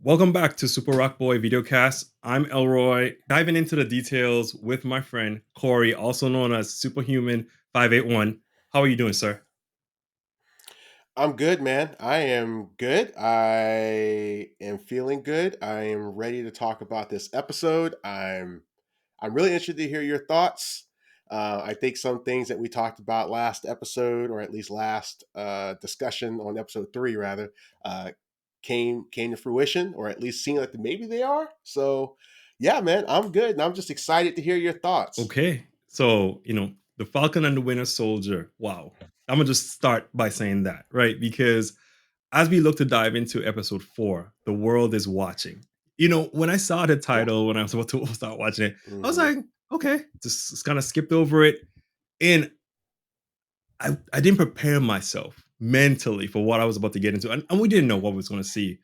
Welcome back to SuperRockBoi Videocast. I'm Elroy, diving into the details with my friend Corey, also known as Superhuman 581. How are you doing, sir? I'm good, man. I am good. I am feeling good. I am ready to talk about this episode. I'm really interested to hear your thoughts. I think some things that we talked about last episode, or at least last discussion on episode three, rather, uh, came to fruition, or at least seem like maybe they are. So, yeah, man, I'm good, and I'm just excited to hear your thoughts. Okay. So, the Falcon and the Winter Soldier. Wow. I'm going to just start by saying that, right? Because as we look to dive into episode 4, the world is watching. When I saw the Yeah. title, when I was about to start watching it, I was Hmm. like, okay, just kind of skipped over it. And I didn't prepare myself mentally for what I was about to get into. And we didn't know what we was going to see.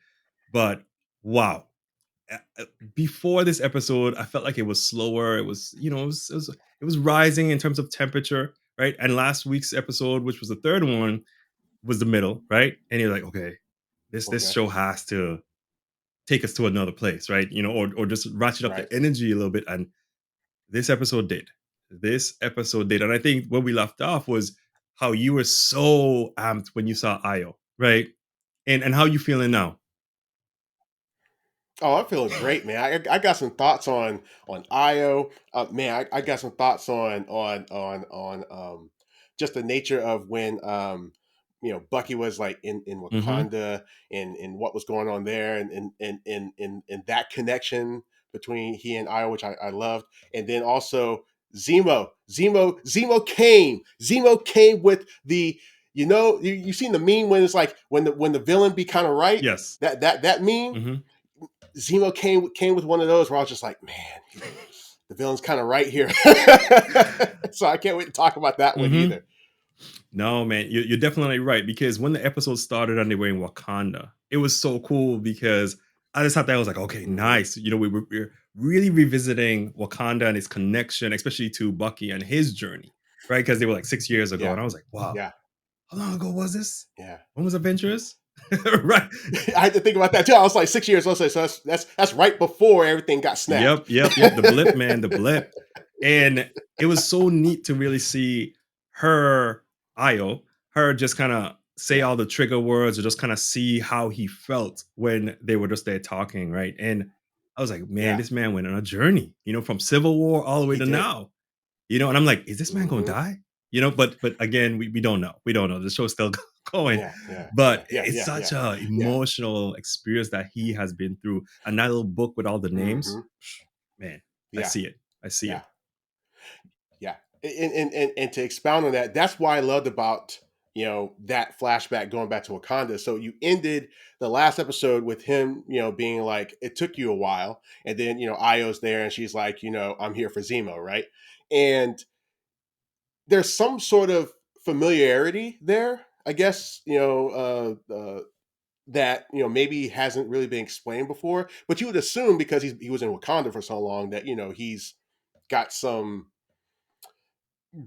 But wow. Uh, uh, Before this episode, I felt like it was slower. It was, it was rising in terms of temperature, right? And last week's episode, which was the third one, was the middle, right? And you're like, okay, this Okay. show has to take us to another place, right? Or just ratchet up the Right. energy a little bit. And this episode did. This episode did. And I think where we left off was how you were so amped when you saw Io, right? And how you feeling now? Oh, I'm feeling great, man. I got some thoughts on Io. Man, I got some thoughts on just the nature of when Bucky was like in Mm-hmm. Wakanda and what was going on there and that connection between he and Io, which I loved, and then also Zemo came with the you've seen the meme when it's like when the villain be kind of right, Yes. that meme. Mm-hmm. Zemo came with one of those where I was just like, man, the villain's kind of right here. So I can't wait to talk about that one Mm-hmm. either. No, man, you're definitely right because when the episode started and they were in Wakanda, it was so cool because I just thought that was like, okay, Hmm. nice. We're really revisiting Wakanda and its connection, especially to Bucky and his journey, right? Because they were like 6 years ago, Yeah, and I was like, wow, yeah, how long ago was this? yeah. When was Adventures? Right. I had to think about that too. I was like 6 years. So that's right before everything got snapped. Yep. The blip, man, the blip. And it was so neat to really see her, Io, her just kind of say Yeah, all the trigger words or just kind of see how he felt when they were just there talking, right? And I was like, man, yeah. this man went on a journey, from Civil War all the way He to did. now. And I'm like, is this man gonna Hmm. die? But again, we don't know. We don't know. The show's still going. Yeah, yeah, yeah, But yeah, it's yeah, yeah, such a yeah. emotional experience that he has been through. And that little book with all the names, Hmm. man, I Yeah, see it. I see yeah. it. Yeah, and to expound on that, that's why I loved about that flashback going back to Wakanda. So you ended the last episode with him, being like, it took you a while, and then Io's there, and she's like, I'm here for Zemo, right? And there's some sort of familiarity there, I guess, that maybe hasn't really been explained before, but you would assume because he was in Wakanda for so long that he's got some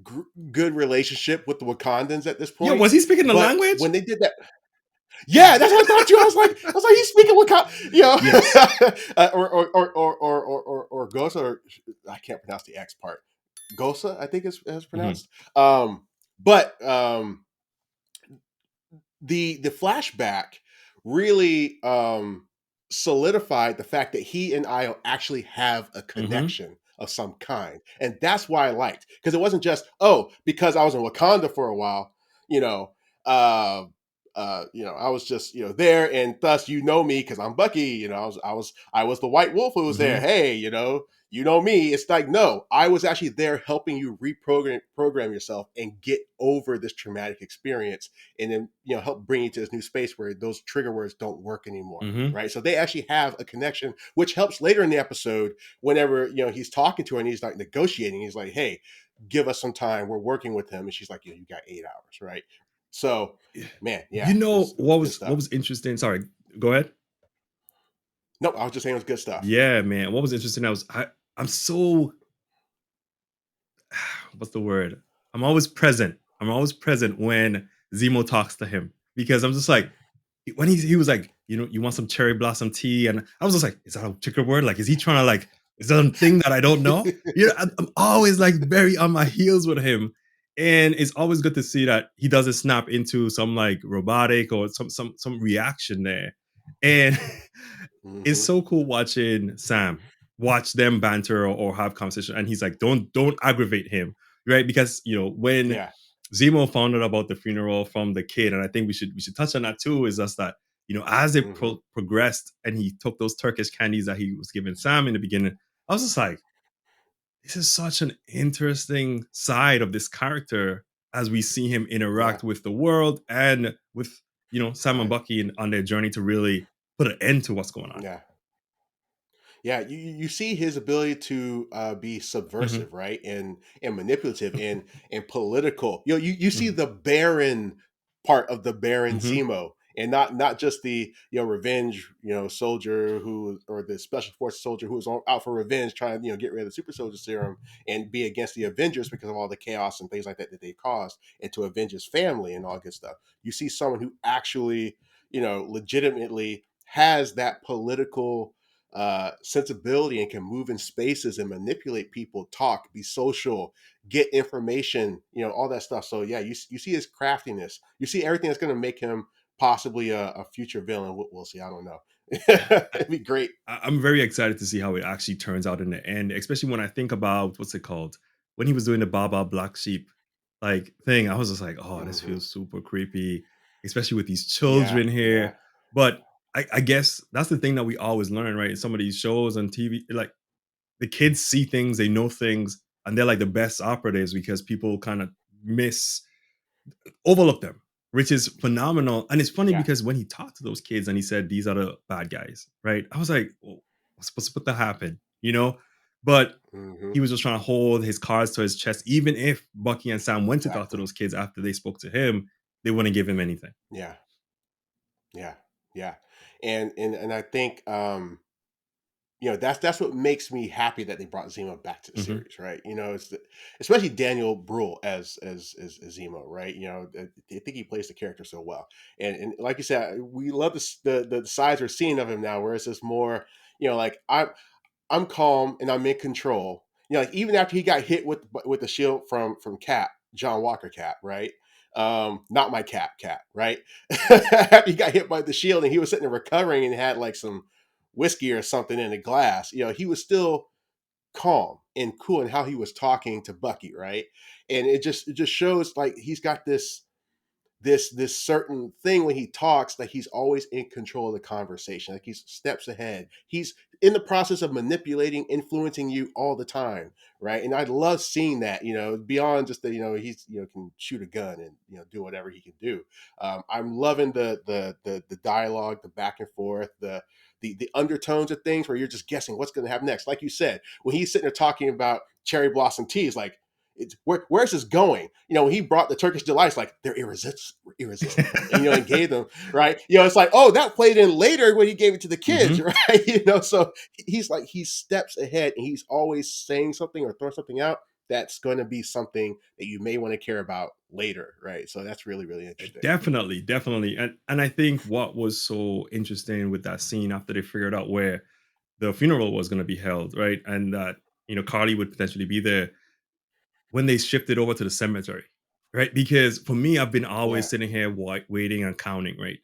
gr- good relationship with the Wakandans at this Yo, point. was he speaking the But language? when they did that, yeah, that's what I thought. I was like, he's speaking Wakanda, Yes. or Gosa, or I can't pronounce the X part. Gosa, I think is Mhm. pronounced. But the flashback really solidified the fact that he and I actually have a Mhm. connection of some kind, and that's why I liked, because it wasn't just, oh, because I was in Wakanda for a while, you know, uh, I was just there, and thus me because I'm Bucky. I was the White Wolf who was there. Mhm. Hey, me. It's like, no, I was actually there helping you program yourself and get over this traumatic experience, and then help bring you to this new space where those trigger words don't work anymore, Mhm. right? So they actually have a connection, which helps later in the episode whenever he's talking to her and he's like negotiating. He's like, hey, give us some time, we're working with him, and she's like, you got 8 hours, right? So, man, You yeah, know it was what good was what stuff. was interesting? Sorry, go ahead. Nope, I was just saying it was good stuff. Yeah, man. What was interesting? I'm so what's the word? I'm always present. I'm always present when Zemo talks to him because I'm just like, when he was like, you want some cherry blossom tea, and I was just like, is that a particular word? Like, is he trying to like, is that a thing that I don't know? I'm always like very on my heels with him, and it's always good to see that he doesn't snap into some like robotic or some reaction there, and it's Hmm. so cool watching Sam watch them banter or have conversation, and he's like, don't aggravate him, right? Because when Yeah. Zemo found out about the funeral from the kid, and I think we should touch on that too. Is just that as it Hmm. progressed, and he took those Turkish candies that he was giving Sam in the beginning, I was just like, this is such an interesting side of this character as we see him Yeah. interact with the world and with Sam and Right. Bucky on their journey to really put an end to what's going on. Yeah. Yeah, you see his ability to be Mhm, subversive, right, and manipulative and political. You see mhm, the Baron part of the Baron mhm. Zemo, and not just the revenge soldier who or the special forces soldier who was out for revenge, trying to get rid of the super soldier serum and be against the Avengers because of all the chaos and things like that they caused, and to avenge his family and all good stuff. You see someone who actually legitimately has that political sensibility and can move in spaces and manipulate people, talk, be social, get information, all that stuff. So yeah, you see his craftiness. You see everything that's going to make him possibly a future villain. We'll see. I don't know. Yeah, It'd be great. I'm very excited to see how it actually turns out in the end, especially when I think about what's it called when he was doing the Baba Black Sheep like thing. I was just like, oh, this Hmm. feels super creepy, especially with these Yeah, children yeah, here. But I guess that's the thing that we always learn, right? In some of these shows on TV, like the kids see things, they know things, and they're like the best operatives because people kind of miss overlook them, which is phenomenal. And it's funny yeah. because when he talked to those kids and he said, "These are the bad guys," right? I was like, well, "What's supposed to put that happen?" But Hmm. he was just trying to hold his cards to his chest. Even if Bucky and Sam went to talk to Exactly. those kids after they spoke to him, they wouldn't give him anything. Yeah, yeah, yeah. And I think that's what makes me happy that they brought Zemo back to the Mhm, series, right? Especially Daniel Bruhl as Zemo, right? I think he plays the character so well, and like you said, we love the sides we're seeing of him now, where it's just more, like I'm calm and I'm in control. Like even after he got hit with the shield from Cap, John Walker Cap, right? Not my Cap, right? After he got hit by the shield and he was sitting there recovering and had like some whiskey or something in a glass, he was still calm and cool in how he was talking to Bucky, right? And it just shows like he's got this certain thing when he talks that he's always in control of the conversation, like he's steps ahead, he's in the process of manipulating, influencing you all the time, right? And I love seeing that, beyond just that, he's can shoot a gun and do whatever he can do. I'm loving the dialogue, the back and forth, the undertones of things where you're just guessing what's going to happen next. Like you said, when he's sitting there talking about cherry blossom teas, like where's this going? When he brought the Turkish delights, like they're irresistible, and gave them right. It's like, oh, that played in later when he gave it to the kids, mhm. right? So he's like he steps ahead, and he's always saying something or throwing something out that's going to be something that you may want to care about later, right? So that's really really interesting. Definitely, definitely. And I think what was so interesting with that scene after they figured out where the funeral was gonna be held, right? And that, Carly would potentially be there when they shifted over to the cemetery, right? Because for me, I've been always Yeah, sitting here waiting and counting, right?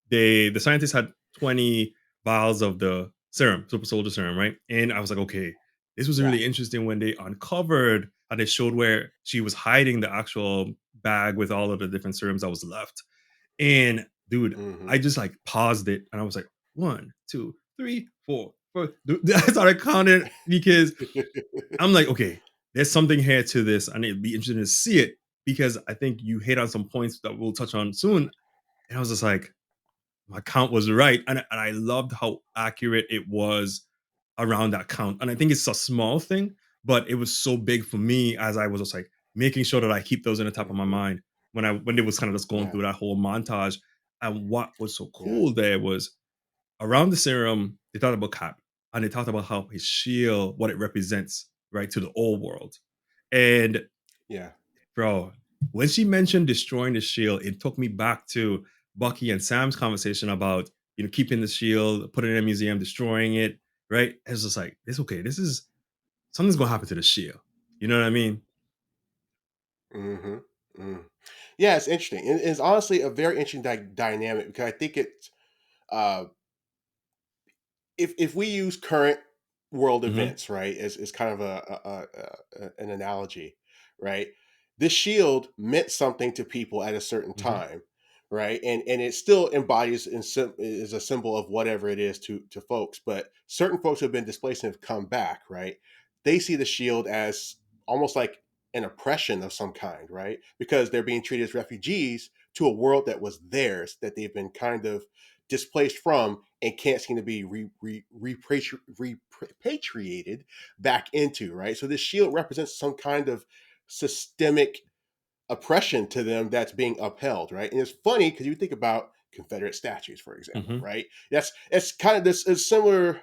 The scientists had 20 vials of the serum, super soldier serum, right? And I was like, okay, this was yeah. really interesting when they uncovered and they showed where she was hiding the actual bag with all of the different serums that was left. And dude, Hmm. I just like paused it and I was like, one, two, three, four, four. Dude, I started counting because I'm like, okay, there's something here to this, and it'd be interesting to see it because I think you hit on some points that we'll touch on soon. And I was just like, my count was right, and I loved how accurate it was around that count. And I think it's a small thing, but it was so big for me as I was just like making sure that I keep those in the top of my Hmm. mind when it was kind of just going Yeah, through that whole montage. And what was so yeah, cool there was around the serum, they talked about Cap and they talked about how his shield, what it represents, right, to the old world. And yeah. bro, when she mentioned destroying the shield, it took me back to Bucky and Sam's conversation about keeping the shield, putting it in a museum, destroying it, right? It's just like it's okay. This is something's gonna happen to the shield. You know what I mean? Hmm. Mm. Yeah, it's interesting. It's honestly a very interesting dynamic because I think it's uh, if we use current world Hmm. events, right, as kind of an analogy, right? This shield meant something to people at a certain Hmm. time, right? And it still embodies and is a symbol of whatever it is to folks. But certain folks who have been displaced and have come back, right? They see the shield as almost like an oppression of some kind, right? Because they're being treated as refugees to a world that was theirs, that they've been kind of displaced from and can't seem to be repatriated back into, right? So this shield represents some kind of systemic oppression to them that's being upheld, right? And it's funny because you think about Confederate statues, for example, Hmm. right? That's kind of this is similar,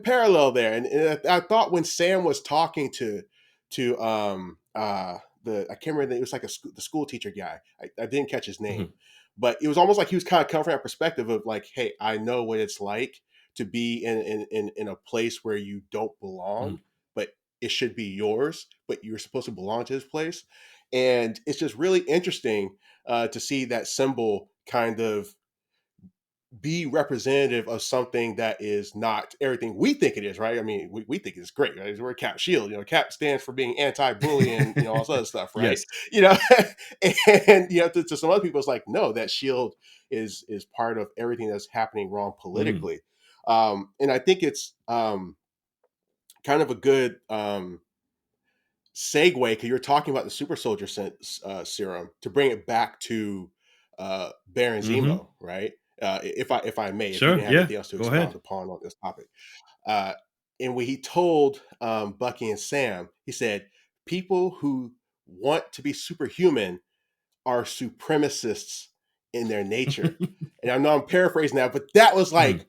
parallel there. And I thought when Sam was talking to the I can't remember, it was like the school teacher guy. I didn't catch his name, Hmm. but it was almost like he was kind of coming from that perspective of like, hey, I know what it's like to be in a place where you don't belong, Hmm. but it should be yours, but you're supposed to belong to this place. And it's just really interesting to see that symbol kind of be representative of something that is not everything we think it is, right? I mean, we think it's great, right? We're Cap Shield, Cap stands for being anti-bully and all this other stuff, right? Yes. You know, and to some other people, it's like, no, that shield is part of everything that's happening wrong Mm. politically. And I think it's kind of a good segue because you're talking about the super soldier serum to bring it back to Baron Hmm. Zemo, right? If I may, if you Sure. didn't have Yeah. anything else to Go expound ahead. upon on this topic, uh, and when he told Bucky and Sam, he said, "People who want to be superhuman are supremacists in their nature." And I know I'm paraphrasing that, but that was Mm. like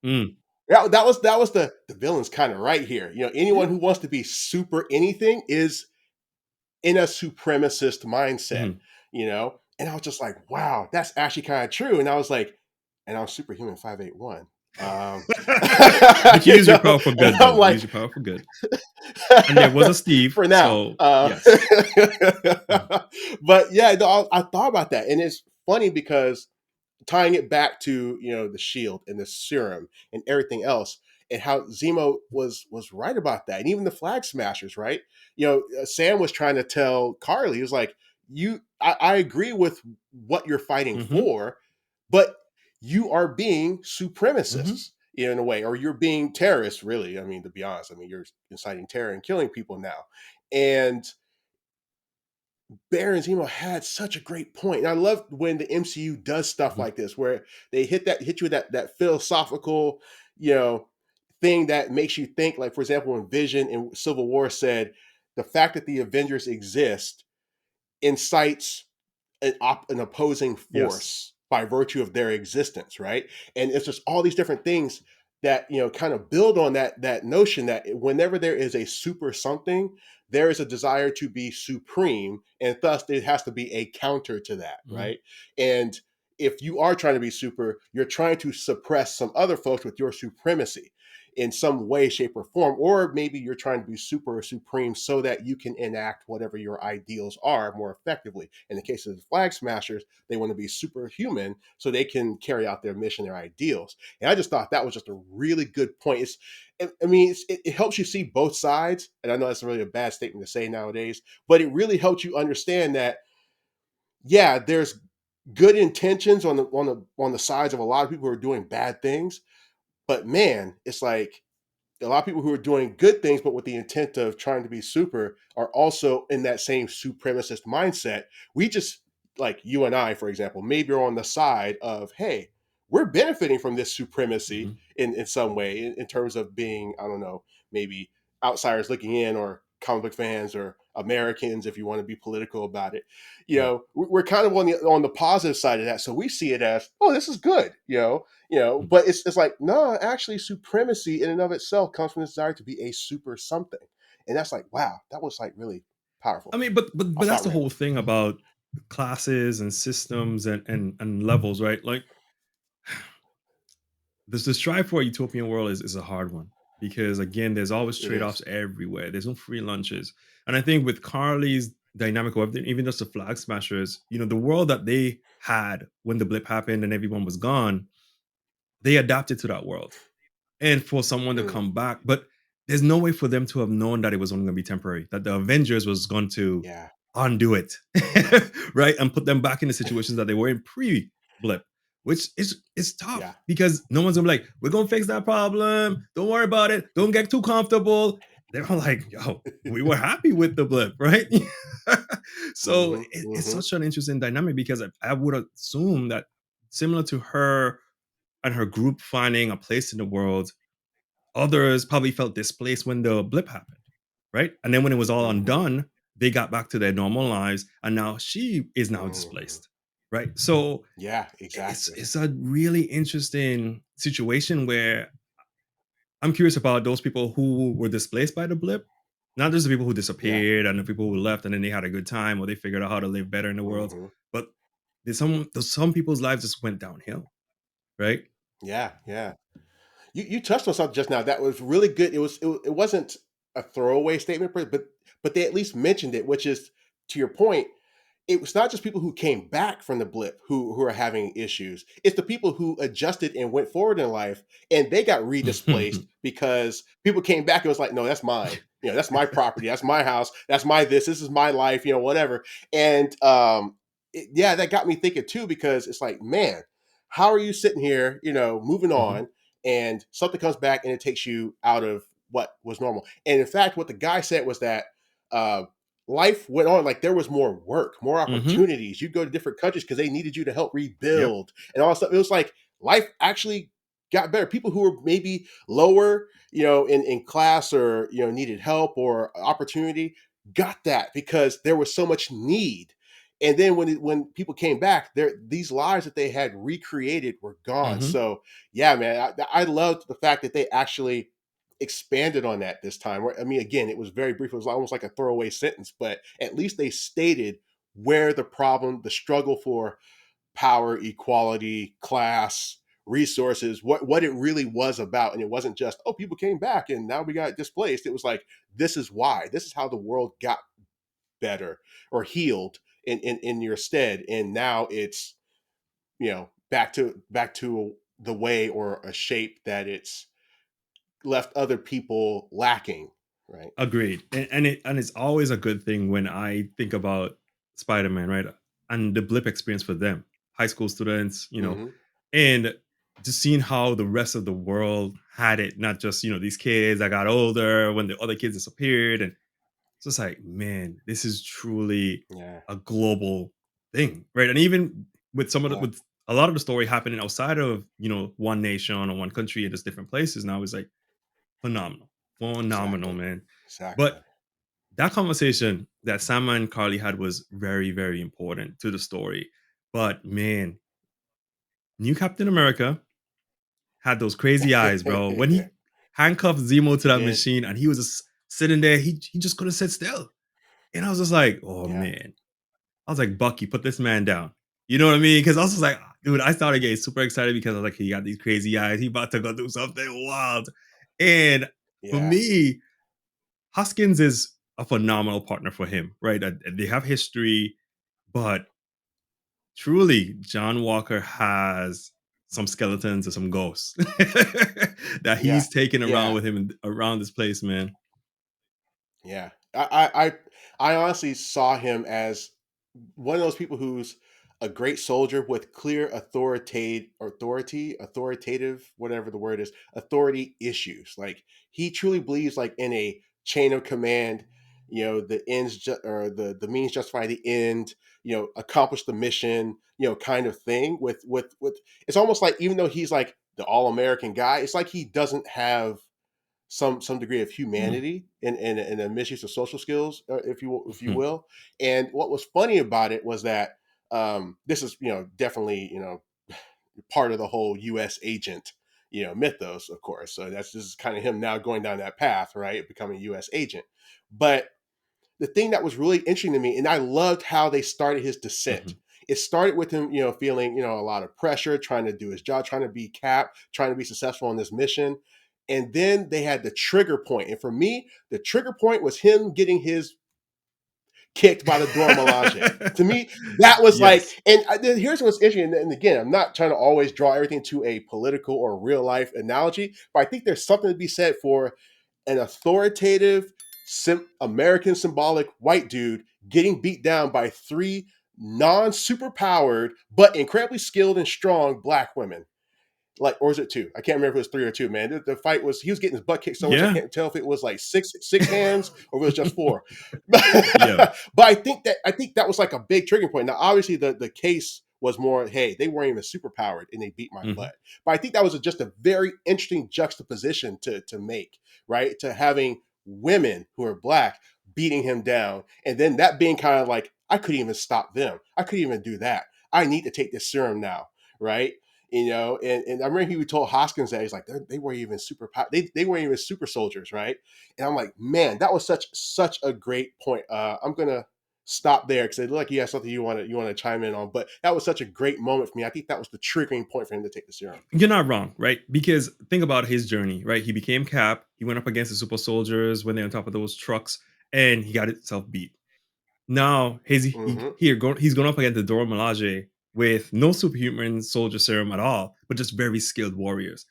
Mm. that was the villain's kind of right here. Anyone Yeah. who wants to be super anything is in a supremacist mindset, Mhm. And I was just like, wow, that's actually kind of true. And I was like, and I'm superhuman 581. Um, But you use your power for and good, I'm though. You like, use your power for good. And there was a Steve, for now. so yes. Mhm. But yeah, no, I thought about that. And it's funny because tying it back to the shield and the serum and everything else and how Zemo was right about that, and even the flag smashers, right? Sam was trying to tell Carly, he was like, I agree with what you're fighting Mhm. for, but you are being Mhm. supremacists, in a way, or you're being terrorists, really. I mean, to be honest, I mean, you're inciting terror and killing people now. And Baron Zemo had such a great point. And I love when the MCU does stuff Mhm. like this, where they hit you with that philosophical, you know, thing that makes you think. Like, for example, when Vision in Civil War said, the fact that the Avengers exist incites an opposing Yes. force by virtue of their existence, right? And it's just all these different things that kind of build on that notion that whenever there is a super something, there is a desire to be supreme, and thus there has to be a counter to that, Mhm. right? And if you are trying to be super, you're trying to suppress some other folks with your supremacy in some way, shape, or form, or maybe you're trying to be super or supreme so that you can enact whatever your ideals are more effectively. In the case of the flag smashers, they want to be superhuman so they can carry out their mission, their ideals. And I just thought that was just a really good point. It helps you see both sides, and I know that's really a bad statement to say nowadays, but it really helps you understand that, yeah, there's good intentions on the sides of a lot of people who are doing bad things, but man, it's like a lot of people who are doing good things, but with the intent of trying to be super, are also in that same supremacist mindset. We just, like you and I, for example, maybe are on the side of, hey, we're benefiting from this supremacy Mhm. in some way, in terms of being, I don't know, maybe outsiders looking in, or comic book fans, or Americans, if you want to be political about it. Yeah. We're kind of on the positive side of that. So we see it as, oh, this is good, Mhm. but it's like, no, actually supremacy in and of itself comes from the desire to be a super something. And that's like, wow, that was like really I powerful. mean, but I'll that's stop the whole rambling. thing about. classes and systems and levels, right? Like the strive for a utopian world is a hard one because again, there's always It trade is. offs everywhere. There's no free lunches, and I think with Carly's dynamic of everything, even just the flag smashers, the world that they had when the blip happened and everyone was gone, they adapted to that world and for someone to Mm, come back. But there's no way for them to have known that it was only going to be temporary, that the Avengers was going to yeah. undo it, right? And put them back in the situations that they were in pre blip, which is Yeah. tough because no one's gonna be like, we're gonna fix that problem. Don't worry about it. Don't get too comfortable. They're all like, yo, we were happy with the blip, right? So Hmm. it's Hmm. such an interesting dynamic because I would assume that similar to her and her group finding a place in the world, others probably felt displaced when the blip happened, right? And then when it was all Hmm. undone, they got back to their normal lives, and now she is now Hmm. displaced, right? So Yeah, it's exactly. it's a really interesting situation where I'm curious about those people who were displaced by the blip, not just the people who Yeah. disappeared and the people who left and then they had a good time or they figured out how to live better in the world, Hmm. but some people's lives just went downhill, right? Yeah. Yeah. You touched on something just now that was really good. It wasn't a throwaway statement, but they at least mentioned it, which is to your point. It was not just people who came back from the blip who are having issues. It's the people who adjusted and went forward in life, and they got redisplaced because people came back and was like, no, that's mine. That's my property. That's my house. That's my this. This is my life. Whatever. And yeah, that got me thinking too because it's like, man, how are you sitting here, moving Mhm. on, and something comes back and it takes you out of what was normal. And in fact, what the guy said was that uh, life went on, like there was more work, more Mhm. opportunities. You'd go to different countries because they needed you to help Yep. rebuild and all that stuff. It was like life actually got better. People who were maybe lower, in class or needed help or opportunity got that because there was so much need. And then when people came back, these lives that they had recreated were gone. Mhm. So yeah, man, I loved the fact that they actually expanded on that this time. I mean, again, it was very brief. It was almost like a throwaway sentence, but at least they stated where the problem, the struggle for power, equality, class, resources, what it really was about. And it wasn't just, oh, people came back and now we got displaced. It was like, this is why. This is how the world got better or healed in your stead. And now it's, back to the way or a shape that it's left other people lacking, right? Agreed. And it's always a good thing when I think about Spider-Man, right? And the blip experience for them, high school students, Mhm. and just seeing how the rest of the world had it, not just, these kids that got older when the other kids disappeared. And it's just like, man, this is truly Yeah. a global thing, right? And even with Yeah. with a lot of the story happening outside of, one nation or one country and just different places now is like phenomenal. Phenomenal, Exactly. man. Exactly. But that conversation that Sam and Carly had was very, very important to the story. But man, new Captain America had those crazy eyes, bro. When he handcuffed Zemo to He that did. machine and he was just sitting there, he just couldn't sit still. And I was just like, oh Yeah. man. I was like, Bucky, put this man down. You know what I mean? Because I was just like, dude, I started getting super excited because I was like, he got these crazy eyes. He about to go do something wild. And for Yeah. me, Hoskins is a phenomenal partner for him, right? They have history, but truly, John Walker has some skeletons or some ghosts that Yeah. he's taking around Yeah. with him around this place, man. Yeah. I honestly saw him as one of those people who's a great soldier with clear authoritative, whatever the word is, authority issues. Like he truly believes like in a chain of command, the or the means justify the end, accomplish the mission, kind of thing with it's almost like even though he's like the all-American guy, it's like he doesn't have some degree of Mm. humanity and a misuse of social skills, if you will. And what was funny about it was that this is definitely part of the whole U.S. agent mythos, of course. So this is kind of him now going down that path, right, becoming a U.S. agent. But the thing that was really interesting to me, and I loved how they started his descent. Mhm. It started with him, feeling, a lot of pressure, trying to do his job, trying to be Cap, trying to be successful on this mission. And then they had the trigger point. And for me, the trigger point was him getting his kicked by the Dora Milaje. To me, that was like, Yes. and here's what's interesting. And again, I'm not trying to always draw everything to a political or real life analogy, but I think there's something to be said for an authoritative, American symbolic white dude getting beat down by three non-super powered but incredibly skilled and strong black women. Like, or is it two? I can't remember if it was three or two, man. The fight was, he was getting his butt kicked so much I Yeah. can't tell if it was like six hands or if it was just four. but Yeah. I think that was like a big triggering point. Now, obviously, the case was more, hey, they weren't even super powered and they beat my Mhm. butt. But I think that was just a very interesting juxtaposition to make, right? To having women who are black beating him down, and then that being kind of like, I couldn't even stop them. I couldn't even do that. I need to take this serum now, right? And I remember he told Hoskins that he's like, they weren't even they weren't even super soldiers, right? And I'm like, man, that was such a great point. I'm gonna stop there because it looked like you have something you want to chime in on, but that was such a great moment for me. I think that was the triggering point for him to take the serum. You're not wrong, right? Because think about his journey, right? He became Cap. He went up against the super soldiers when they're on top of those trucks, and he got himself beat. Now Mm-hmm. he's going up against the Dora Milaje with no superhuman soldier serum at all, but just very skilled warriors.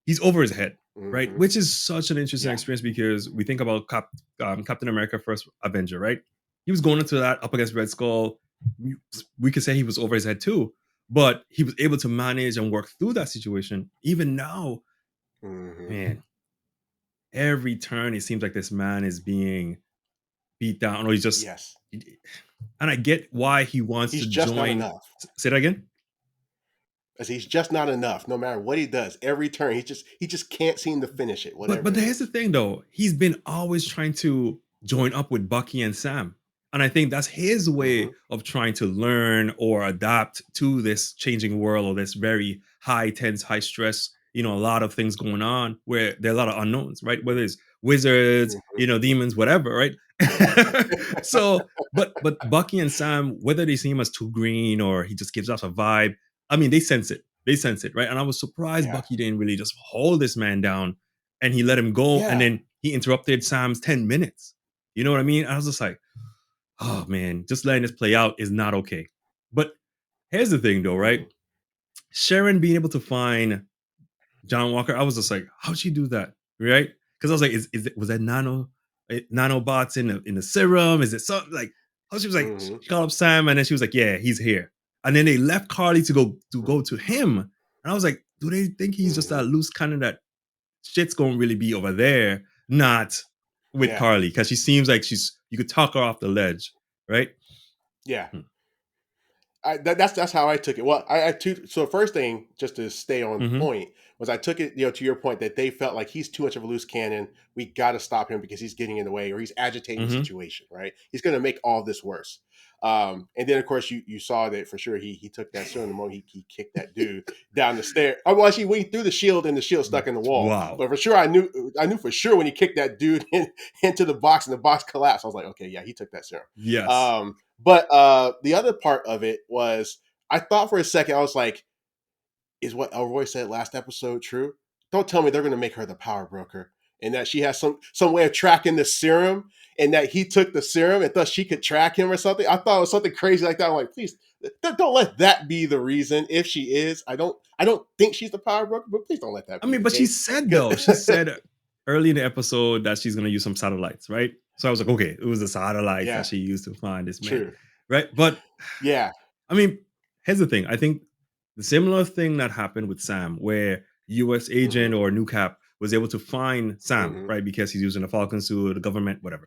He's over his head, right? Mm-hmm. Which is such an interesting Yeah. experience because we think about Captain America: First Avenger, right? He was going into that up against Red Skull. We could say he was over his head too, but he was able to manage and work through that situation. Even now, Mm-hmm. man, every turn it seems like this man is being beat down, or he's just. Yes. And I get why he wants to He's just not join. enough. Say that again. As he's just not enough. No matter what he does, every turn he just can't seem to finish it, But whatever but it here's the is. thing though. He's been always trying to join up with Bucky and Sam. And I think that's his Mm-hmm. way of trying to learn or adapt to this changing world or this very high tense, high stress, a lot of things going on where there are a lot of unknowns, right? Whether it's wizards, Mm-hmm. demons, whatever, right? So, but Bucky and Sam, whether they see him as too green or he just gives off a vibe, I mean, they sense it. They sense it, right? And I was surprised Yeah. Bucky didn't really just hold this man down and he let him go. And Yeah. then he interrupted Sam's 10 minutes. You know what I mean? I was just like, oh man, just letting this play out is not okay. But here's the thing though, right? Mm-hmm. Sharon being able to find John Walker, I was just like, how'd she do that? Right? Because I was like, was that nanobots in the serum? Is it something like how she was like, Mm-hmm. she called up Sam and then she was like, yeah, he's here. And then they left Carly to go to him. And I was like, do they think he's just Mm-hmm. that loose cannon that shit's gonna really be over there, not with Yeah. Carly? Because she seems like you could talk her off the ledge, right? Yeah. Hmm. That's how I took it. Well, I took, so the first thing, just to stay on Mm-hmm. point, was I took it, to your point that they felt like he's too much of a loose cannon. We got to stop him because he's getting in the way or he's agitating the Mm-hmm. situation. Right? He's going to make all this worse. And then of course you saw that for sure. He took that serum the moment he kicked that dude down the stair. Oh, well, actually, when he threw the shield and the shield stuck in the wall. Wow. But for sure, I knew for sure when he kicked that dude into the box and the box collapsed. I was like, okay, yeah, he took that serum. Yes. But the other part of it was I thought for a second, I was like, is what Elroy said last episode true? Don't tell me they're gonna make her the power broker and that she has some way of tracking the serum and that he took the serum and thought she could track him or something. I thought it was something crazy like that. I'm like, please don't let that be the reason. If she is, I don't think she's the power broker, but please don't let that I be mean, the but she case. said though, she said early in the episode that she's gonna use some satellites, right? So I was like, okay, it was the satellites that Yeah, she used to find this man, true. right? But Yeah. I mean, here's the thing. I think the similar thing that happened with Sam, where US Mm-hmm. agent or new cap was able to find Sam, Mm-hmm. right? Because he's using the Falcon suit, the government, whatever.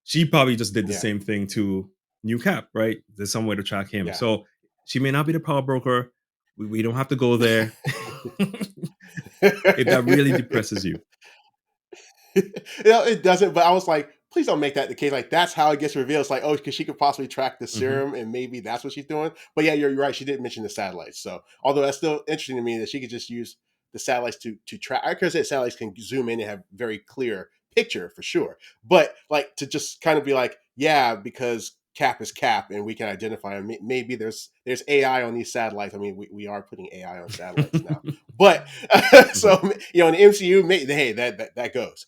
She probably just did the Yeah. same thing to new cap, right? There's some way to track him. Yeah. So she may not be the power broker. We don't have to go there. If that really depresses you. It doesn't. But I was like, please don't make that the case. Like that's how it gets revealed. It's like, oh, because she could possibly track the Mhm. serum, and maybe that's what she's doing. But yeah, you're right. She did mention the satellites. So although that's still interesting to me that she could just use the satellites to track. I could say satellites can zoom in and have very clear picture for sure. But like to just kind of be like, yeah, because Cap is Cap, and we can identify him. Maybe there's AI on these satellites. I mean, we are putting AI on satellites now, but Mhm. so in the MCU, hey, that goes,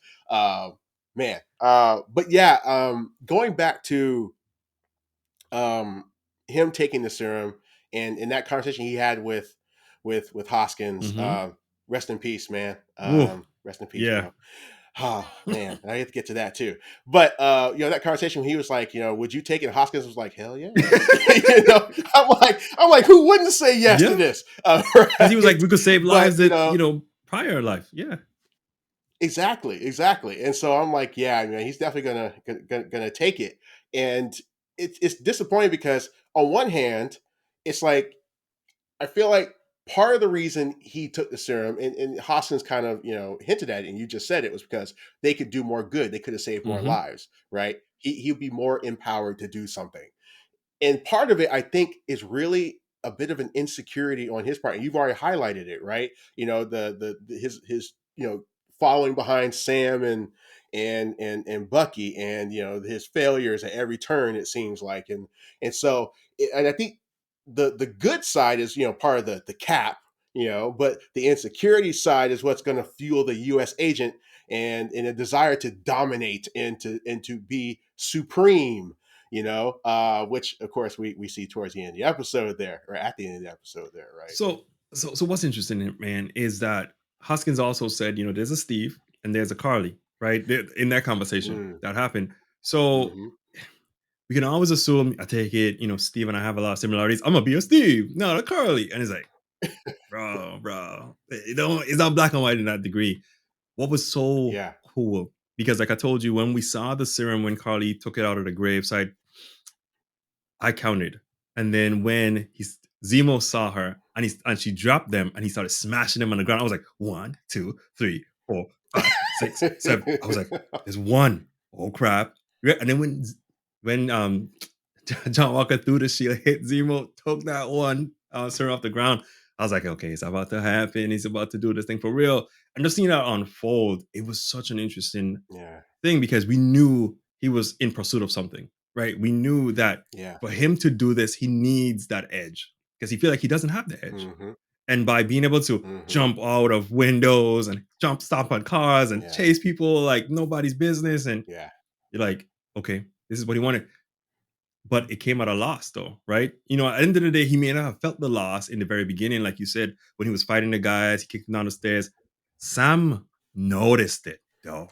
man. But yeah, going back to um, him taking the serum and in that conversation he had with Hoskins. Mhm. Rest in peace, man. Woo. Rest in peace, Yeah. bro. Oh man, I have to get to that too. But that conversation, he was like, would you take it? Hoskins was like, hell yeah. I'm like, who wouldn't say yes to Yeah. this? Because he was like, Right? we could save But lives that, prior life. Yeah. exactly. And so I'm like, yeah, man, he's definitely gonna take it. And it's disappointing because on one hand, it's like I feel like part of the reason he took the serum, and Hoskins kind of, hinted at it, and you just said it, was because they could do more good. They could have saved more Mhm. lives, right? He'd be more empowered to do something. And part of it, I think, is really a bit of an insecurity on his part. And you've already highlighted it, right? His following behind Sam and Bucky, and his failures at every turn, it seems like. And I think the good side is, part of the cap, but the insecurity side is what's going to fuel the US agent, and in a desire to dominate and to be supreme, which of course we see towards the end of the episode there, or at the end of the episode there, right? So what's interesting, man, is that Hoskins also said, there's a Steve and there's a Carly, right? In that conversation Mm, that happened. So hmm. we can always assume, I take it, Steve and I have a lot of similarities. I'm gonna be a Steve, not a Carly. And it's like, bro, it's not black and white in that degree. What was so Yeah. cool? Because like I told you, when we saw the serum when Carly took it out of the graveside, I counted. And then when Zemo saw her and she dropped them and he started smashing them on the ground, I was like, 1, 2, 3, 4, 5, 6, 7. I was like, there's one. Oh crap. Yeah. And then when John Walker threw the shield, hit Zemo, took that one, serum off the ground. I was like, okay, it's about to happen. He's about to do this thing for real. And just seeing that unfold, it was such an interesting Yeah. thing because we knew he was in pursuit of something, right? We knew that Yeah. for him to do this, he needs that edge because he feel like he doesn't have the edge. Hmm. And by being able to Hmm. jump out of windows and stop on cars and Yeah. chase people like nobody's business, and Yeah. you're like, okay, this is what he wanted. But it came at a loss, though, right? At the end of the day, he may not have felt the loss in the very beginning, like you said, when he was fighting the guys, he kicked them down the stairs. Sam noticed it, though.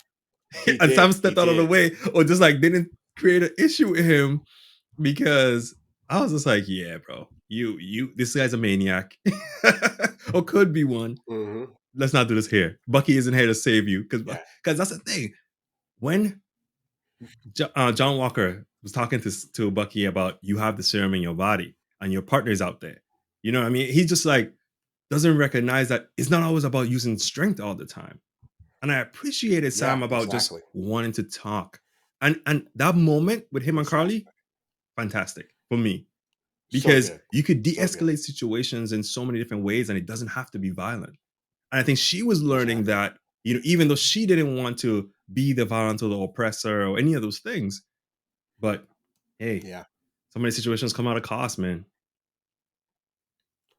He And Sam did. He stepped out of the did. way or just like didn't create an issue with him because I was just like, yeah, bro, this guy's a maniac or could be one. Hmm. Let's not do this here. Bucky isn't here to save you Yeah. because that's the thing. When John Walker was talking to Bucky about you have the serum in your body and your partner's out there, you know what I mean? He just like doesn't recognize that it's not always about using strength all the time. And I appreciated Yeah. Sam about just Exactly. wanting to talk. And that moment with him and Carly, Exactly. fantastic for me. So Because good. you could So good. de-escalate situations in so many different ways and it doesn't have to be violent. And I think she was learning Exactly. that, even though she didn't want to be the violent or the oppressor or any of those things, but hey, Yeah. so many situations come out of cost, man.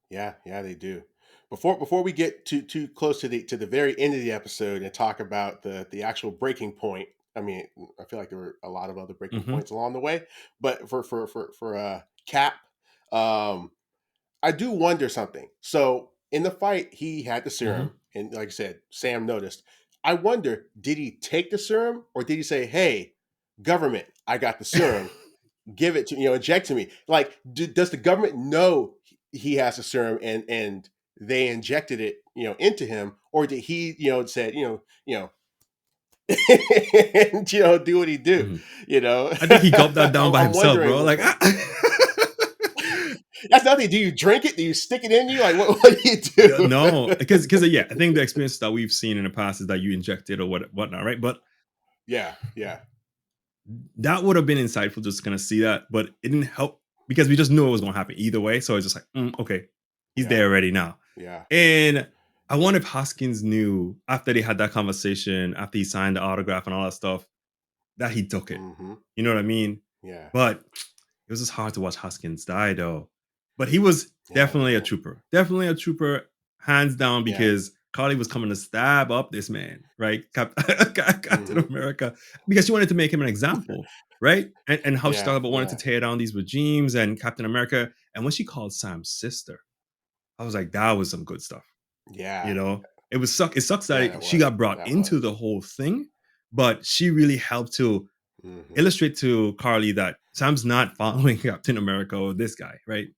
Yeah, yeah, they do. Before we get too close to the very end of the episode and talk about the actual breaking point, I mean, I feel like there were a lot of other breaking Hmm. points along the way, but for Cap, um, I do wonder something. So in the fight, he had the Hmm. serum, and like I said, Sam noticed. I wonder, did he take the serum or did he say, "Hey, government, I got the serum. Give it to inject to me." Like, does the government know he has a serum, and they injected it into him, or did he said and do what he do? Hmm. You know, I think he gulped that down by I'm himself, wondering bro. which Like, one. That's nothing. Do you drink it? Do you stick it in you? Like, what do you yeah, do? no, because yeah, I think the experience that we've seen in the past is that you inject it or whatnot, right? But Yeah, yeah, that would have been insightful just to kind of see that, but it didn't help because we just knew it was going to happen either way. So it's just like, okay, he's yeah, there already now. yeah. And I wonder if Hoskins knew after they had that conversation, after he signed the autograph and all that stuff, that he took it. Hmm. You know what I mean? Yeah. But it was just hard to watch Hoskins die though. But he was Yeah, definitely a man. trooper. Definitely a trooper, hands down, Yeah. because Carly was coming to stab up this man, right? Captain Mhm. America, because she wanted to make him an example, right? And how she Yeah, talked about wanting to yeah, tear down these regimes and Captain America. And when she called Sam's sister, I was like, that was some good stuff. You yeah. know, it sucks Yeah, that that she was. got brought That into was. the whole thing, but she really helped to Mhm. illustrate to Carly that Sam's not following Captain America or this guy, right?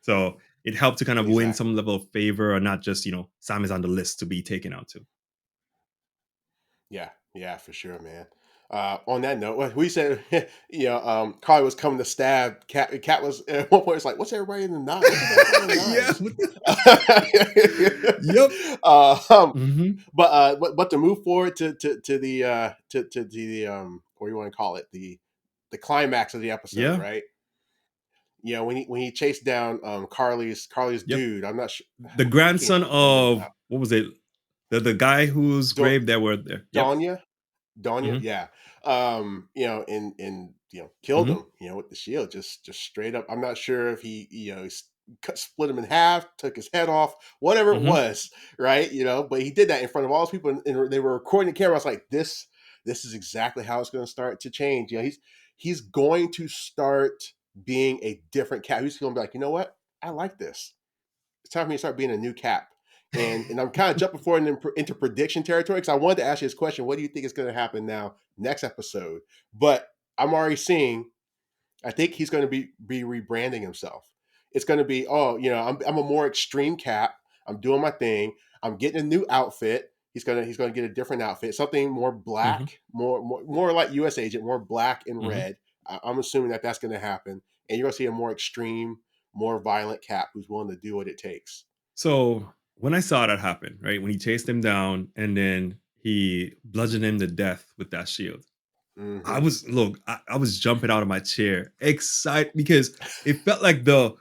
So it helped to kind of win some Exactly. level of favor, and not just Sam is on the list to be taken out to. Yeah, yeah, for sure, man. On that note, we said, Carly was coming to stab Cat. Cat was at one point. It's like, what's everybody in the knife? What's with everybody in Yeah. knives? Yep. um, Hmm. but to move forward to the to the what do you want to call it, the climax of the episode, Yeah. right? When he chased down Carly's Yep. dude. I'm not sure. The I can't grandson even remember of now. what was it? The guy whose Do, grave they were there. Yep. Danya. Danya, Hmm. yeah. And killed Hmm. him, with the shield, just straight up. I'm not sure if he, split him in half, took his head off, whatever it Hmm. was, right? But he did that in front of all those people, and they were recording the camera. I was like, this is exactly how it's going to start to change. He's going to start being a different cat. He's going to be like, you know what? I like this. It's time for me to start being a new cap. And I'm kind of jumping forward into prediction territory because I wanted to ask you this question. What do you think is going to happen now next episode? But I'm already seeing, I think he's going to be rebranding himself. It's going to be, oh, I'm a more extreme cap. I'm doing my thing. I'm getting a new outfit. He's gonna get a different outfit, something more Hmm. black, more like U.S. Agent, more black and Hmm. red. I'm assuming that that's going to happen, and you're going to see a more extreme, more violent cap who's willing to do what it takes. So when I saw that happen, right, when he chased him down and then he bludgeoned him to death with that shield, Hmm. I was jumping out of my chair, excited because it felt like the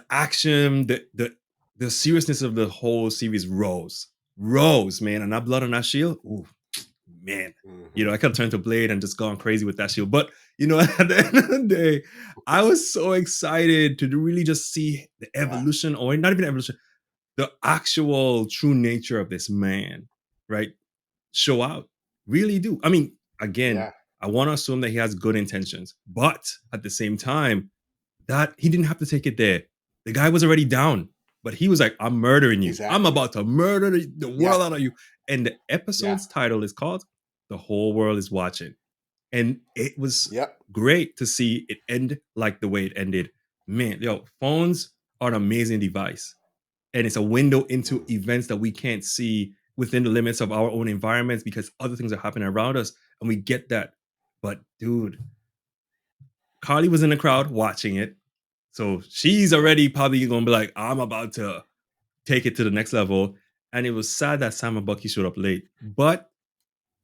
action, the seriousness of the whole series rose, man, and that blood on that shield, ooh, man, Hmm. I could have turned to Blade and just gone crazy with that shield. But at the end of the day, I was so excited to really just see the Yeah. evolution, or not even evolution, the actual true nature of this man, right? Show out. Really do. I mean, again, Yeah. I want to assume that he has good intentions, but at the same time, that he didn't have to take it there. The guy was already down, but he was like, I'm murdering you. I'm Exactly. about to murder the Yeah. world out of you. And the Yeah. episode's title is called The Whole World is Watching. And it was Yep. great to see it end like the way it ended. Man, phones are an amazing device, and it's a window into Mm. events that we can't see within the limits of our own environments because other things are happening around us, and we get that. But dude, Carly was in the crowd watching it, so she's Yep. already probably gonna be like, I'm about to take it to the next level. And it was sad that Sam and Bucky showed up late, but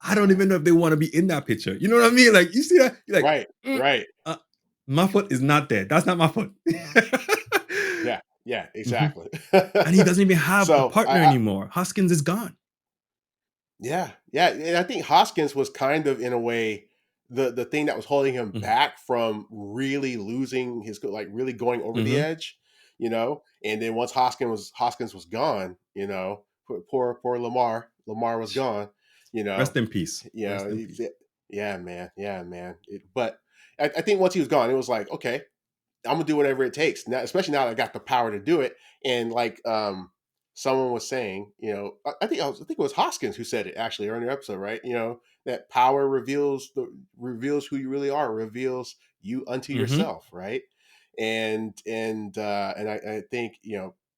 I don't Yeah. even know if they want to be in that picture. You know what I mean? Like, you see that, you're like, Right. "Mm, Right. uh, my foot is not there, that's not my foot." Yeah. Yeah. Mhm. Exactly. And he doesn't even have a So partner anymore. Hoskins is gone. yeah, yeah, and I think Hoskins was kind of, in a way, the thing that was holding him Mhm. back from really losing like really going over the Mhm. edge, And then once Hoskins was gone, poor Lamar was gone, you know. Rest in peace. You know, Rest in peace. yeah, man, yeah, man. But I think once he was gone, it was like, okay, I'm gonna do whatever it takes now, especially now that I got the power to do it. And like someone was saying, I think it was Hoskins who said it actually earlier in the episode, right? That power reveals who you really are, reveals you unto Mhm. yourself, right? And I think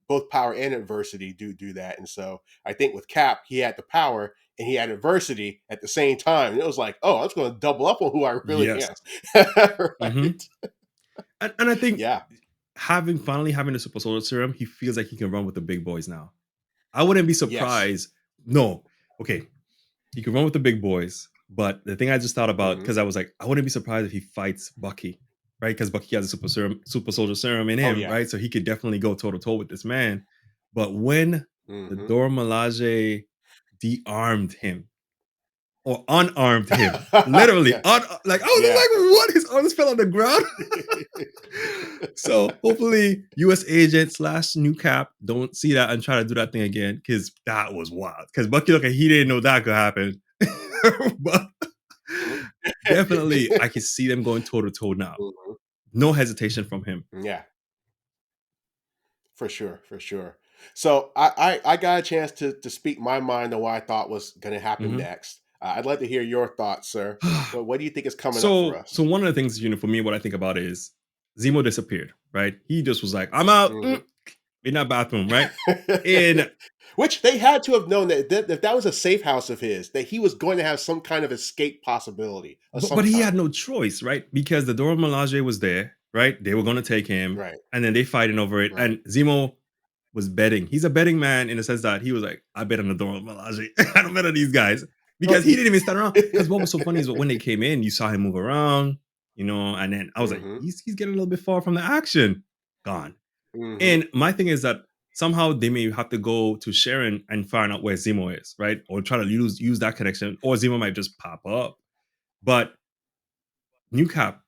both power and adversity do that. And so I think with Cap, he had the power and he had adversity at the same time. And it was like, oh, I'm just going to double up on who I really Yes. am, Mhm. right? And I think Yeah. finally having the super soldier serum, he feels like he can run with the big boys now. I wouldn't be Yes. surprised. No. Okay. He can run with the big boys. But the thing I just thought about, Hmm. because I was like, I wouldn't be surprised if he fights Bucky, right? Because Bucky has a super soldier serum in Oh him, yeah. right? So he could definitely go toe to toe with this man. But when the Hmm. Dora Milaje de-armed him, or unarmed him. Literally, Yeah. like I was just Yeah. like, what? His arms fell on the ground. So hopefully, U.S. agent slash new cap don't see that and try to do that thing again because that was wild. Because Bucky, look, he didn't know that could happen. But definitely, I can see them going toe to toe now. Mhm. No hesitation from him. Yeah, for sure, for sure. So I got a chance to speak my mind on what I thought was going to happen Mhm. next. I'd like to hear your thoughts, sir. What do you think is coming up for So us? one of the things, for me, what I think about is Zemo disappeared, right? He just was like, I'm out Mhm. in that bathroom, right? And Which they had to have known that if that was a safe house of his, that he was going to have some kind of escape possibility of but some he had kind. no choice, right? Because the Dora Milaje was there, right? They were gonna take him, Right, and then they fighting over it. right. And Zemo was betting. He's a betting man in the sense that he was like, I bet on the Dora Milaje. I don't bet on these guys. Oh, Because he didn't even stand around. Because what was so funny is when they came in, you saw him move around, and then I was like, hmm he's getting a little bit far from the action. Gone. hmm And my thing is that somehow they may have to go to Sharon and find out where Zemo is, right? Or try to use that connection, or Zemo might just pop up. But New Cap,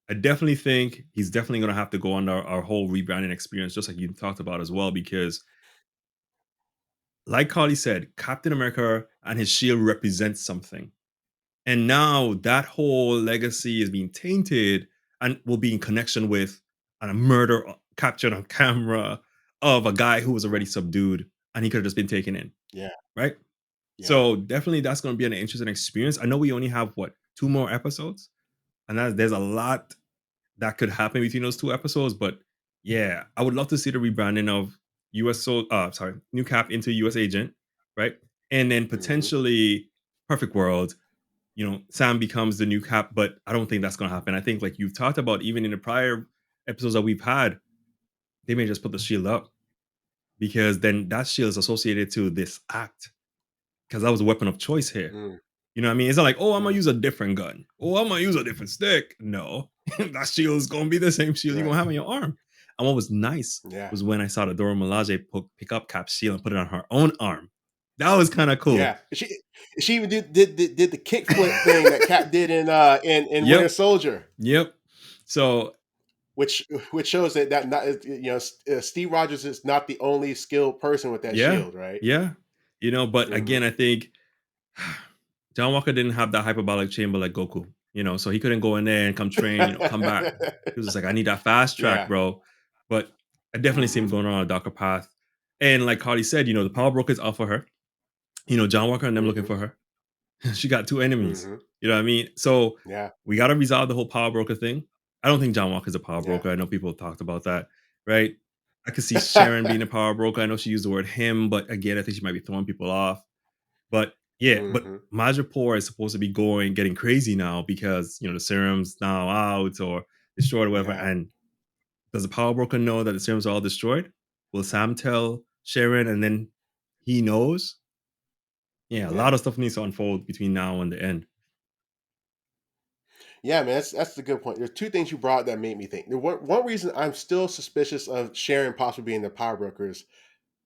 I definitely think he's definitely going to have to go under our whole rebranding experience, just like you talked about as well, because like Carly said, Captain America and his shield represents something. And now that whole legacy is being tainted and will be in connection with a murder captured on camera of a guy who was already subdued and he could have just been taken in, Yeah, right? yeah. So definitely that's going to be an interesting experience. I know we only have what, two more episodes, and there's a lot that could happen between those two episodes. But yeah, I would love to see the rebranding of New Cap into US Agent, right? And then hmm potentially Perfect World, Sam becomes the new Cap, but I don't think that's gonna happen. I think like you've talked about even in the prior episodes that we've had, they may just put the shield up because then that shield is associated to this act because that was a weapon of choice here. mm You know what I mean? It's not like, oh, I'm gonna mm. use a different gun. Oh, I'm gonna use a different stick. No, that shield is gonna be the same shield you're Right. gonna have on your arm. And what was nice Yeah. was when I saw the Dora Milaje pick up Cap's shield and put it on her own arm. That was kind of cool. Yeah. She even did the kickflip thing that Cap did in Winter Yep, Soldier. yep. So Which shows that not Steve Rogers is not the only skilled person with that yeah, shield, right? yeah. But hmm again, I think John Walker didn't have that hyperbolic chamber like Goku. So he couldn't go in there and come train. Come back. He was just like, I need that fast track, Yeah. bro. But I definitely see him hmm going on a darker path. And like Carly said, the power broker's out for her. John Walker and them looking hmm for her. She got two enemies. hmm You know what I mean? So Yeah. we got to resolve the whole power broker thing. I don't think John Walker's a power Yeah. broker. I know people have talked about that, right? I could see Sharon being a power broker. I know she used the word him, but again, I think she might be throwing people off. But yeah, but hmm Majapur is supposed to be getting crazy now because the serum's now out or destroyed or whatever. Yeah. And does the power broker know that the serums are all destroyed? Will Sam tell Sharon and then he knows? Yeah, a Yeah. lot of stuff needs to unfold between now and the end. Yeah, man, that's a good point. There's two things you brought that made me think. One reason I'm still suspicious of Sharon possibly being the power broker is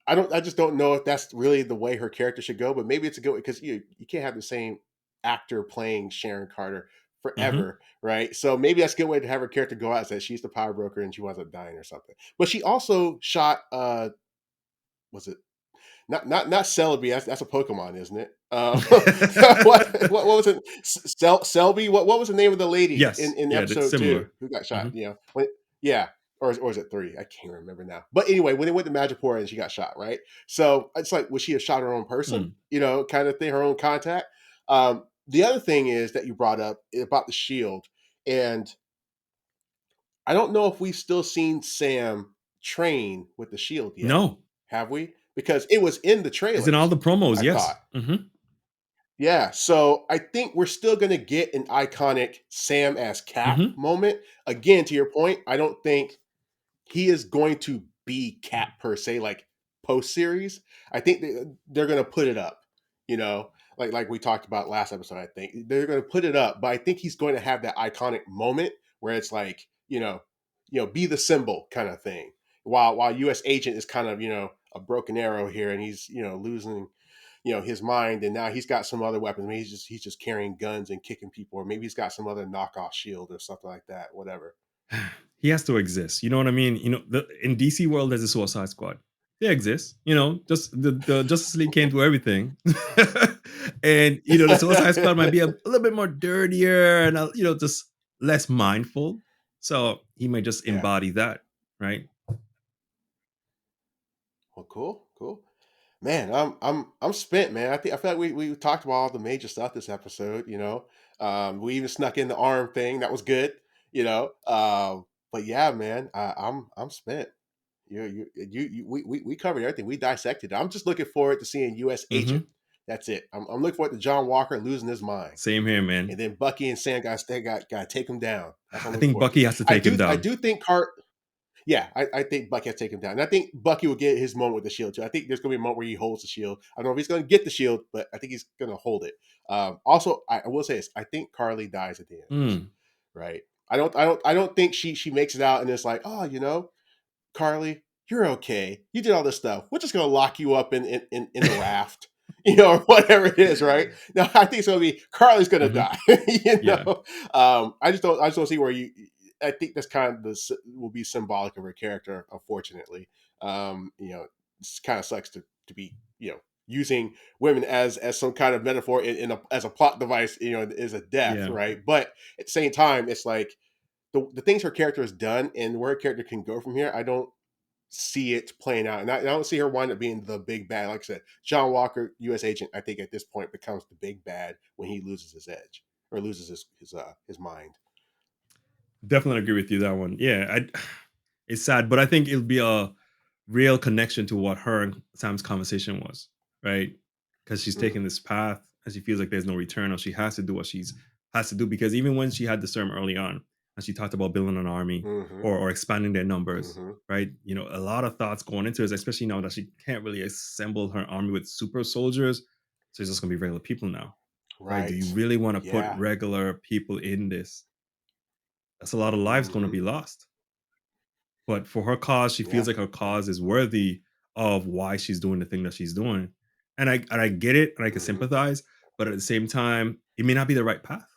I just don't know if that's really the way her character should go, but maybe it's a good way because you can't have the same actor playing Sharon Carter Hmm. forever, right? So maybe that's a good way to have her character go out and say she's the power broker and she winds up dying or something. But she also shot was it not Celebi? That's a Pokemon, isn't it? What was it? Selby? What was the name of the lady Yes, in yeah, that's episode two similar. who got shot? Hmm. Yeah, or is it three? I can't remember now. But anyway, when they went to Magipore and she got shot, right? So it's like, would she have shot her own person? Mm. Kind of thing, her own contact. The other thing is that you brought up about the shield, and I don't know if we've still seen Sam train with the shield yet. No, Have we? Because it was in the it's in all trailers, the promos. I Yes. thought. Hmm. Yeah, so I think we're still going to get an iconic Sam as Cap Hmm. moment. Again, to your point, I don't think he is going to be Cap per se, like post series. I think they're going to put it up, you know, like we talked about last episode. I think they're going to put it up, but I think he's going to have that iconic moment where it's like, be the symbol kind of thing. While U.S. Agent is kind of a broken arrow here, and he's losing his mind, and now he's got some other weapons. Maybe he's just carrying guns and kicking people, or maybe he's got some other knockoff shield or something like that. Whatever. He has to exist. You know what I mean? In DC world, there's a Suicide Squad. They exist. Just the Justice League came to everything, and the Suicide Squad might be a little bit more dirtier and just less mindful. So he might just Yeah. embody that, right? Well, cool, cool. Man, I'm spent, man. I feel like we talked about all the major stuff this episode. We even snuck in the arm thing. That was good. But yeah, man, I'm spent. We covered everything. We dissected it. I'm just looking forward to seeing U.S. Agent. Hmm. That's it. I'm looking forward to John Walker losing his mind, Same here, man. and then Bucky and Sam got to take him down. That's what I'm I looking think forward to. Bucky has to I take him do I down. do think Cart. Yeah, I think Bucky has to take him down. And I think Bucky will get his moment with the shield too. I think there's going to be a moment where he holds the shield. I don't know if he's going to get the shield, but I think he's going to hold it. Also, I will say this: I think Carly dies at the end of this. Mm, Right? I don't think she makes it out and it's like, oh, Carly, you're okay. You did all this stuff. We're just gonna lock you up in the raft, or whatever it is, right? Now I think it's gonna be Carly's gonna hmm. die. Yeah, I just don't see where you. I think that's kind of will be symbolic of her character, unfortunately. It kind of sucks to be using women as some kind of metaphor as a plot device, is a death, yeah. right? But at the same time, it's like the things her character has done and where her character can go from here. I don't see it playing out. And I don't see her wind up being the big bad. Like I said, John Walker, U.S. agent, I think at this point becomes the big bad when he loses his edge or loses his mind. Definitely agree with you that one. Yeah, it's sad, but I think it'll be a real connection to what her and Sam's conversation was, right? Because she's Mm, taking this path and she feels like there's no return, or she has to do what she's has to do. Because even when she had the serum early on, and she talked about building an army mm-hmm, or expanding their numbers, mm-hmm. right? A lot of thoughts going into it, especially now that she can't really assemble her army with super soldiers. So it's just gonna be regular people now, right? Do you Right. really want to put Yeah. regular people in this? That's a lot of lives going to Mm-hmm. be lost. But for her cause, she Yeah. feels like her Yeah. cause is worthy of why she's doing the thing that she's doing. And I get it and I can Mm-hmm. sympathize, but at the same time, it may not be the right path.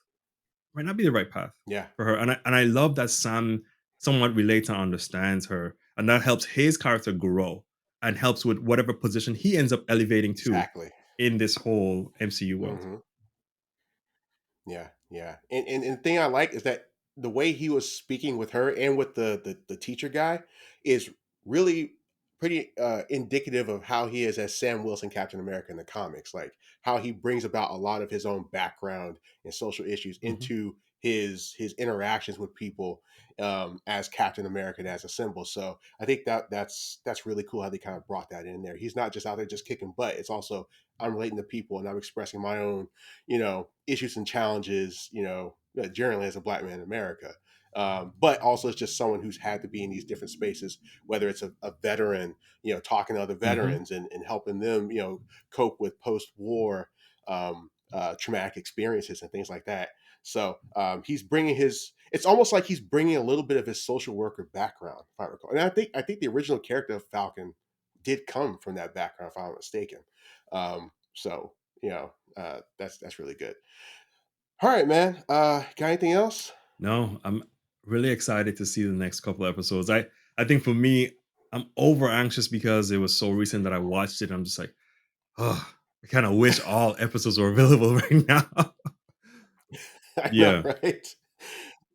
Might not be the right path Yeah. for her. And I love that Sam somewhat relates and understands her. And that helps his character grow and helps with whatever position he ends up elevating to Exactly. in this whole MCU world. Mm-hmm. Yeah, yeah. And the thing I like is that the way he was speaking with her and with the teacher guy is really pretty indicative of how he is as Sam Wilson, Captain America in the comics. Like how he brings about a lot of his own background and social issues Mhm. into his interactions with people as Captain America and as a symbol. So I think that's really cool how they kind of brought that in there. He's not just out there just kicking butt. It's also I'm relating to people and I'm expressing my own issues and challenges, generally as a black man in America. But also it's just someone who's had to be in these different spaces, whether it's a veteran, talking to other Mhm. veterans and helping them, cope with post-war traumatic experiences and things like that. So he's bringing it's almost like he's bringing a little bit of his social worker background, if I recall. And I think the original character of Falcon did come from that background, if I'm not mistaken. So that's really good. All right, man. Got anything else? No, I'm really excited to see the next couple of episodes. I think for me, I'm over anxious because it was so recent that I watched it. I'm just like, oh, I kind of wish all episodes were available right now. I know, Yeah. right?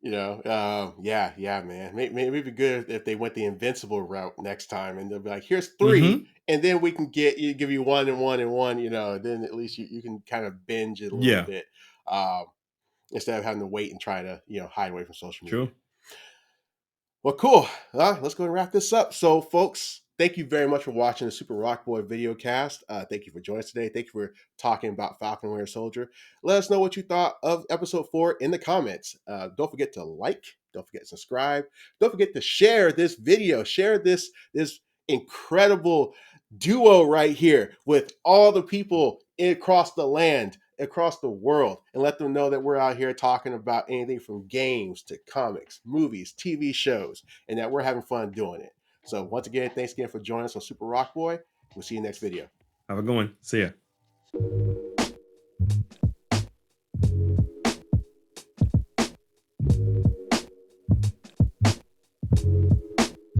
Yeah, man. Maybe it'd be good if they went the invincible route next time, and they'll be like, "Here's three, Hmm. and then we can give you one and one and one." Then at least you can kind of binge it a little Yeah. bit, um, instead of having to wait and try to hide away from social media. True. Well, cool. Let's go and wrap this up. So, folks, thank you very much for watching the Super Rock Boy video cast. Thank you for joining us today. Thank you for talking about Falcon and Winter Soldier. Let us know what you thought of episode 4 in the comments. Don't forget to like, don't forget to subscribe, don't forget to share this video, share this incredible duo right here with all the people across the land, across the world, and let them know that we're out here talking about anything from games to comics, movies, TV shows, and that we're having fun doing it. So once again, thanks again for joining us on Super Rock Boy. We'll see you next video. Have a good one. See ya.